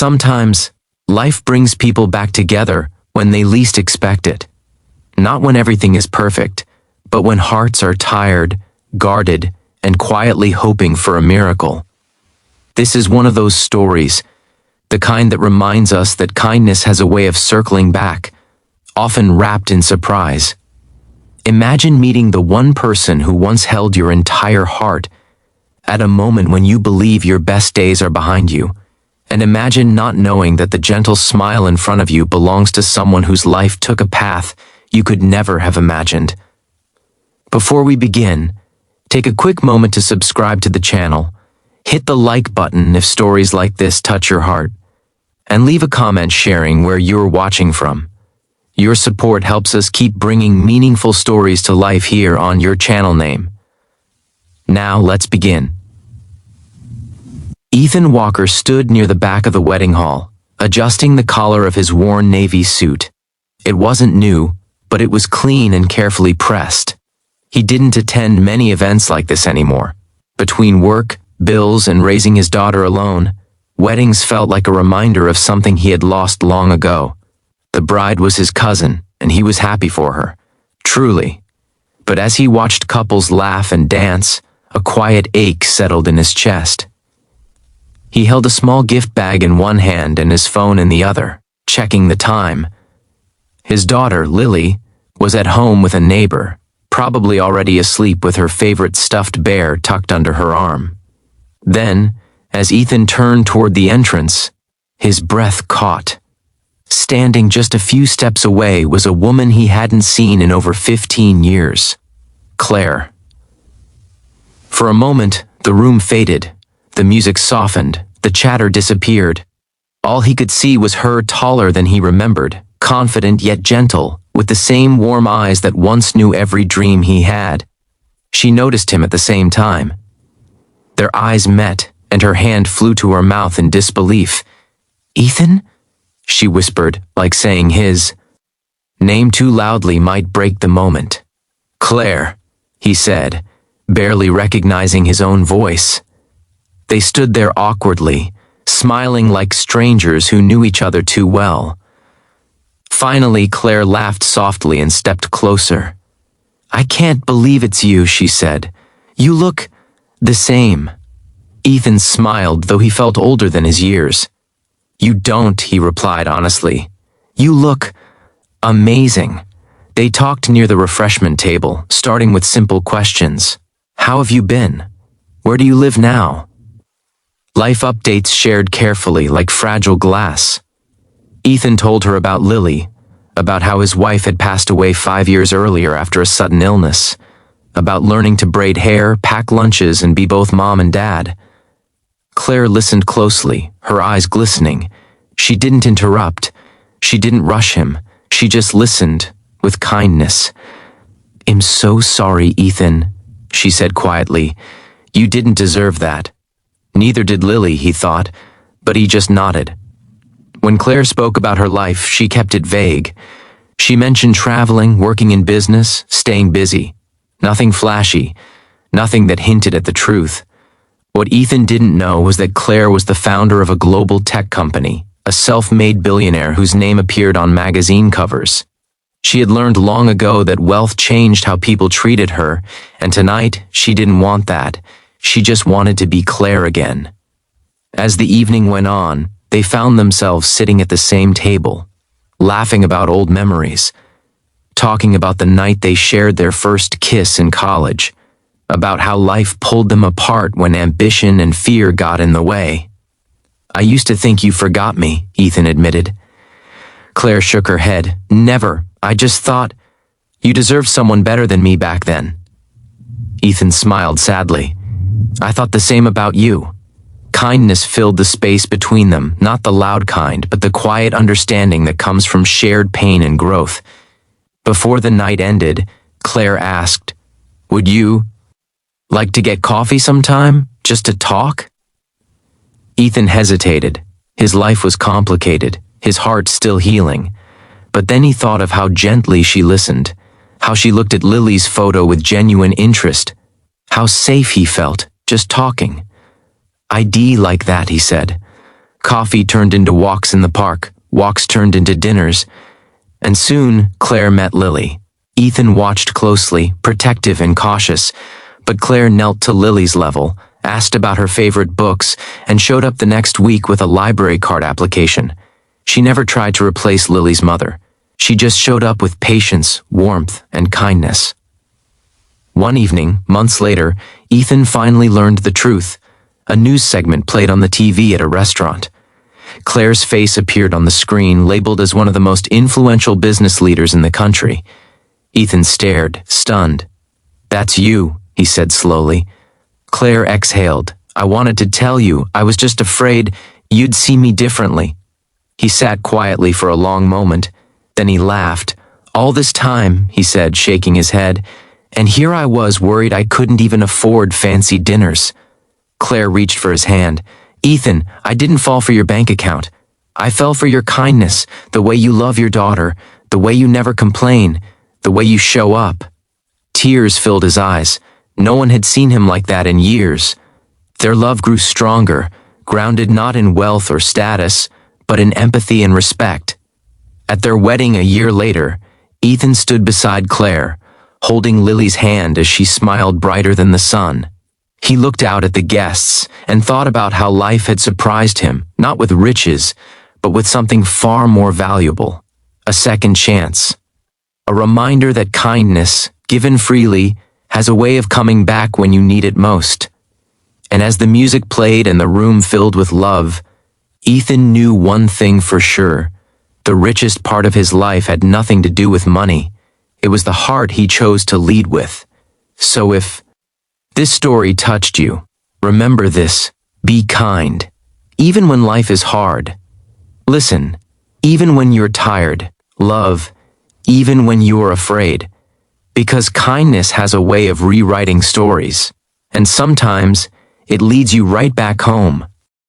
Sometimes, life brings people back together when they least expect it. Not when everything is perfect, but when hearts are tired, guarded, and quietly hoping for a miracle. This is one of those stories, the kind that reminds us that kindness has a way of circling back, often wrapped in surprise. Imagine meeting the one person who once held your entire heart at a moment when you believe your best days are behind you. And imagine not knowing that the gentle smile in front of you belongs to someone whose life took a path you could never have imagined. Before we begin, take a quick moment to subscribe to the channel, hit the like button if stories like this touch your heart, and leave a comment sharing where you're watching from. Your support helps us keep bringing meaningful stories to life here on your channel name. Now let's begin. Ethan Walker stood near the back of the wedding hall, adjusting the collar of his worn navy suit. It wasn't new, but it was clean and carefully pressed. He didn't attend many events like this anymore. Between work, bills, and raising his daughter alone, weddings felt like a reminder of something he had lost long ago. The bride was his cousin, and he was happy for her, truly. But as he watched couples laugh and dance, a quiet ache settled in his chest. He held a small gift bag in one hand and his phone in the other, checking the time. His daughter, Lily, was at home with a neighbor, probably already asleep with her favorite stuffed bear tucked under her arm. Then, as Ethan turned toward the entrance, his breath caught. Standing just a few steps away was a woman he hadn't seen in over 15 years. Claire. For a moment, the room faded. The music softened, the chatter disappeared. All he could see was her, taller than he remembered, confident yet gentle, with the same warm eyes that once knew every dream he had. She noticed him at the same time. Their eyes met, and her hand flew to her mouth in disbelief. "Ethan?" she whispered, like saying his name too loudly might break the moment. "Claire," he said, barely recognizing his own voice. They stood there awkwardly, smiling like strangers who knew each other too well. Finally, Claire laughed softly and stepped closer. "I can't believe it's you," she said. "You look the same." Ethan smiled, though he felt older than his years. "You don't," he replied honestly. "You look amazing." They talked near the refreshment table, starting with simple questions. "How have you been? Where do you live now?" Life updates shared carefully like fragile glass. Ethan told her about Lily, about how his wife had passed away 5 years earlier after a sudden illness, about learning to braid hair, pack lunches, and be both mom and dad. Claire listened closely, her eyes glistening. She didn't interrupt. She didn't rush him. She just listened, with kindness. "I'm so sorry, Ethan," she said quietly. "You didn't deserve that." Neither did Lily, he thought, but he just nodded. When Claire spoke about her life, she kept it vague. She mentioned traveling, working in business, staying busy. Nothing flashy, nothing that hinted at the truth. What Ethan didn't know was that Claire was the founder of a global tech company, a self-made billionaire whose name appeared on magazine covers. She had learned long ago that wealth changed how people treated her, and tonight she didn't want that. She just wanted to be Claire again. As the evening went on, they found themselves sitting at the same table, laughing about old memories, talking about the night they shared their first kiss in college, about how life pulled them apart when ambition and fear got in the way. "I used to think you forgot me," Ethan admitted. Claire shook her head. "Never. I just thought you deserved someone better than me back then." Ethan smiled sadly. "I thought the same about you." Kindness filled the space between them, not the loud kind, but the quiet understanding that comes from shared pain and growth. Before the night ended, Claire asked, "Would you like to get coffee sometime, just to talk?" Ethan hesitated. His life was complicated, his heart still healing. But then he thought of how gently she listened, how she looked at Lily's photo with genuine interest, how safe he felt, just talking. "I'd like that," he said. Coffee turned into walks in the park, walks turned into dinners, and soon Claire met Lily. Ethan watched closely, protective and cautious, but Claire knelt to Lily's level, asked about her favorite books, and showed up the next week with a library card application. She never tried to replace Lily's mother. She just showed up with patience, warmth, and kindness. One evening, months later, Ethan finally learned the truth. A news segment played on the TV at a restaurant. Claire's face appeared on the screen, labeled as one of the most influential business leaders in the country. Ethan stared, stunned. "That's you," he said slowly. Claire exhaled. "I wanted to tell you, I was just afraid you'd see me differently." He sat quietly for a long moment. Then he laughed. "All this time," he said, shaking his head, "and here I was worried I couldn't even afford fancy dinners." Claire reached for his hand. "Ethan, I didn't fall for your bank account. I fell for your kindness, the way you love your daughter, the way you never complain, the way you show up." Tears filled his eyes. No one had seen him like that in years. Their love grew stronger, grounded not in wealth or status, but in empathy and respect. At their wedding a year later, Ethan stood beside Claire, holding Lily's hand as she smiled brighter than the sun. He looked out at the guests and thought about how life had surprised him, not with riches, but with something far more valuable: a second chance. A reminder that kindness, given freely, has a way of coming back when you need it most. And as the music played and the room filled with love, Ethan knew one thing for sure. The richest part of his life had nothing to do with money. It was the heart he chose to lead with. So if this story touched you, remember this: be kind, even when life is hard. Listen, even when you're tired. Love, even when you're afraid. Because kindness has a way of rewriting stories, and sometimes it leads you right back home,